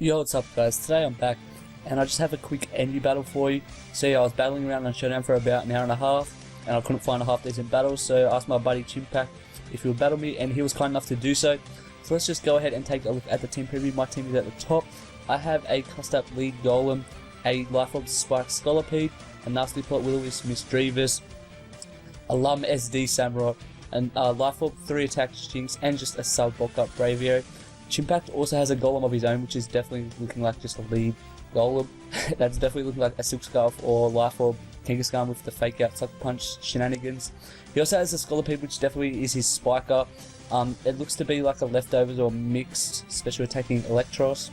Yo, what's up guys? Today I'm back and I just have a quick NB battle for you. See, I was battling around on Showdown for about an hour and a half and I couldn't find a half decent battle, so I asked my buddy Chimpact if he would battle me and he was kind enough to do so. So let's just go ahead and take a look at the team preview. My team is at the top. I have a Cussed Up Lead Golem, a Life Orb Spike Scolipede, a Nasty Plot Will-O-Wisp Misdreavus, a Lum SD Samurai, and Life Orb 3 attack Jinx, and just a sub bulk up Bravio. Chimpact also has a golem of his own, which is definitely looking like just a lead golem. That's definitely looking like a Silk Scarf or Life Orb Kangaskhan with the fake out Sucker Punch shenanigans. He also has a Scolipede, which definitely is his spiker. It looks to be like a leftovers or mixed special attacking Electros,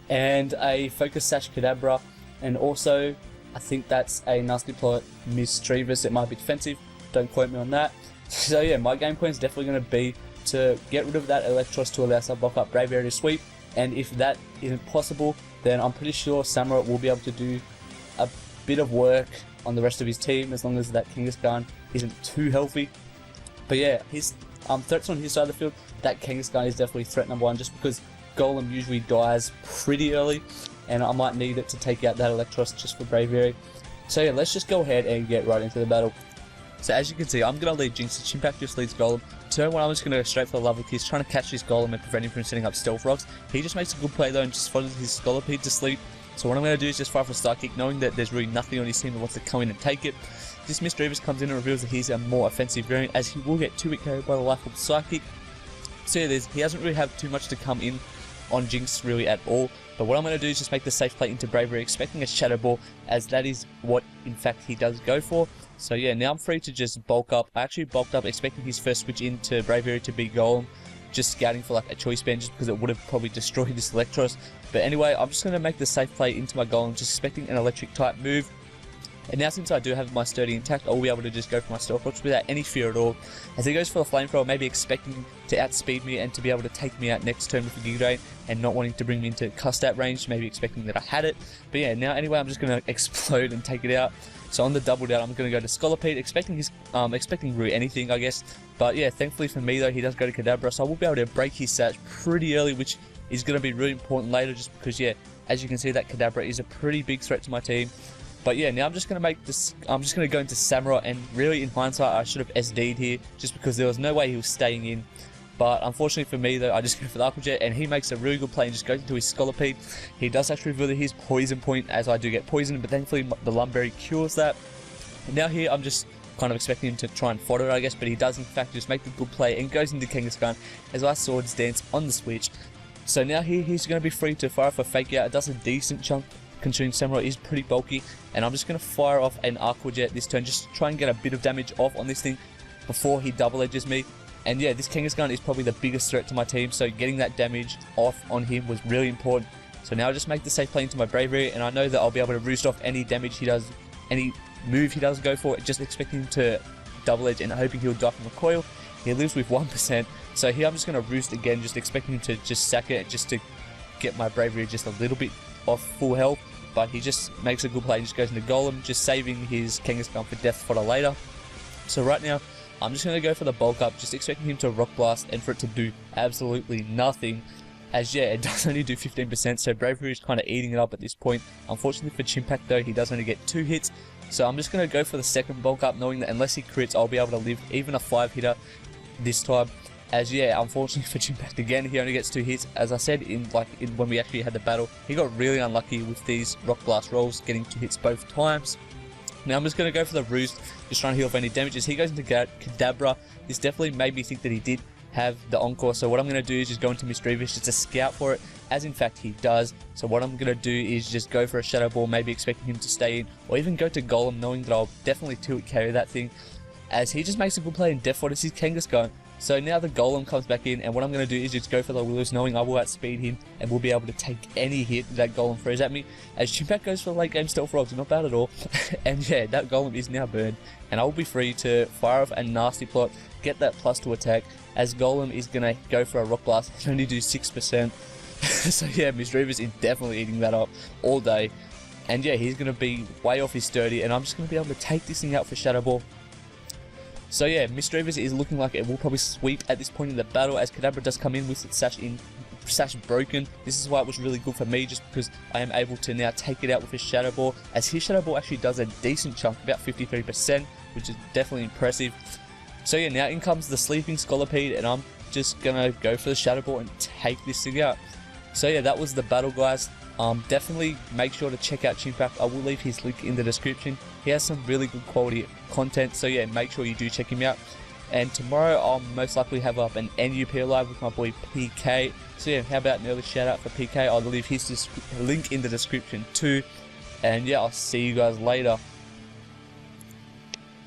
and a Focus Sash Kadabra, and also I think that's a Nasty Plot Misdreavus. It might be defensive, don't quote me on that. So yeah, my game plan is definitely going to be to get rid of that Electros to allow some bulk up Bravio to sweep, and if that isn't possible, then I'm pretty sure Samurai will be able to do a bit of work on the rest of his team as long as that Kangaskhan isn't too healthy. But yeah, his threats on his side of the field, that Kangaskhan is definitely threat number one, just because Golem usually dies pretty early and I might need it to take out that Electros just for Bravio. So yeah, let's just go ahead and get right into the battle. So as you can see, I'm going to lead Jinx. Chimpact just leads Golem. Turn 1, I'm just going to go straight for the Lovely Kiss, trying to catch this Golem and prevent him from setting up Stealth Rocks. He just makes a good play though and just follows his Scolipede to sleep. So what I'm going to do is just fire for a Star Kick, knowing that there's really nothing on his team that wants to come in and take it. This Misdreavus comes in and reveals that he's a more offensive variant, as he will get 2-hit carried by the Life Orb Psychic. So yeah, he doesn't really have too much to come in on Jinx really at all. But what I'm going to do is just make the safe play into Bravery, expecting a Shadow Ball, as that is what in fact he does go for. So yeah, now I'm free to just bulk up. I actually bulked up expecting his first switch into Bravery to be Golem, just scouting for like a choice band just because it would have probably destroyed this Electros. But anyway, I'm just going to make the safe play into my Golem, just expecting an electric type move. And now since I do have my sturdy intact, I'll be able to just go for my Stealth Rocks without any fear at all. As he goes for the Flamethrower, maybe expecting to outspeed me and to be able to take me out next turn with a Giga Drain, and not wanting to bring me into Cussed Out range, maybe expecting that I had it. But yeah, now anyway, I'm just going to explode and take it out. So on the double down, I'm going to go to Scolipede, expecting really anything, I guess. But yeah, thankfully for me though, he does go to Kadabra, so I will be able to break his Sash pretty early, which is going to be really important later, just because yeah, as you can see, that Kadabra is a pretty big threat to my team. But yeah, now I'm just going to make this, I'm just going to go into Samurai, and really in hindsight, I should have SD'd here, just because there was no way he was staying in. But unfortunately for me though, I just go for the Aqua Jet, and he makes a really good play and just goes into his Scolipede. He does actually reveal his Poison Point, as I do get poisoned, but thankfully the Lumberry cures that. And now here I'm just kind of expecting him to try and fodder it, I guess, but he does in fact just make the good play and goes into Kangaskhan as I Swords Dance on the switch. So now here he's going to be free to fire off a Fake Out. It does a decent chunk, considering Samurai is pretty bulky, and I'm just going to fire off an Aqua Jet this turn just to try and get a bit of damage off on this thing before he double edges me. And yeah, this Kangaskhan is probably the biggest threat to my team, so getting that damage off on him was really important. So now I just make the safe play into my Bravery, and I know that I'll be able to roost off any damage he does, any move he does go for, just expecting him to double edge and hoping he'll die from recoil. He lives with 1%, so here I'm just going to roost again, just expecting him to just sack it just to get my Bravery just a little bit off full health. But he just makes a good play and just goes into Golem, just saving his Kangaskhan for death fodder later. So right now, I'm just going to go for the bulk up, just expecting him to Rock Blast and for it to do absolutely nothing. As yeah, it does only do 15%, so Bravery is kind of eating it up at this point. Unfortunately for Chimpact though, he does only get 2 hits. So I'm just going to go for the second bulk up, knowing that unless he crits, I'll be able to live even a 5-hitter this time. As yeah, unfortunately for Chimpact again, he only gets 2 hits. As I said when we actually had the battle, he got really unlucky with these Rock Blast rolls, getting 2 hits both times. Now I'm just going to go for the Roost, just trying to heal off any damages. He goes into Kadabra. This definitely made me think that he did have the Encore, so what I'm going to do is just go into Misdreavus just to scout for it, as in fact he does. So what I'm going to do is just go for a Shadow Ball, maybe expecting him to stay in, or even go to Golem, knowing that I'll definitely 2-hit carry that thing, as he just makes a good play and death fodders his Kangaskhan. So now the Golem comes back in, and what I'm going to do is just go for the Will-O-Wisp, knowing I will outspeed him and will be able to take any hit that Golem throws at me. As Chimpact goes for the late game Stealth Rocks, not bad at all. And yeah, that Golem is now burned, and I will be free to fire off a Nasty Plot, get that +2 attack, as Golem is going to go for a Rock Blast and only do 6%. So yeah, Misdreavus is definitely eating that up all day. And yeah, he's going to be way off his sturdy, and I'm just going to be able to take this thing out for Shadow Ball. So yeah, Misdreavus is looking like it will probably sweep at this point in the battle, as Kadabra does come in with its Sash in / broken. This is why it was really good for me, just because I am able to now take it out with his Shadow Ball, as his Shadow Ball actually does a decent chunk, about 53%, which is definitely impressive. So yeah, now in comes the Sleeping Scolipede, and I'm just gonna go for the Shadow Ball and take this thing out. So yeah, that was the battle, guys. Definitely make sure to check out Chimpact. I will leave his link in the description. He has some really good quality content, so yeah, make sure you do check him out. And tomorrow I'll most likely have up an NUP live with my boy PK. So yeah, how about an early shout out for PK? I'll leave his link in the description too. And yeah, I'll see you guys later.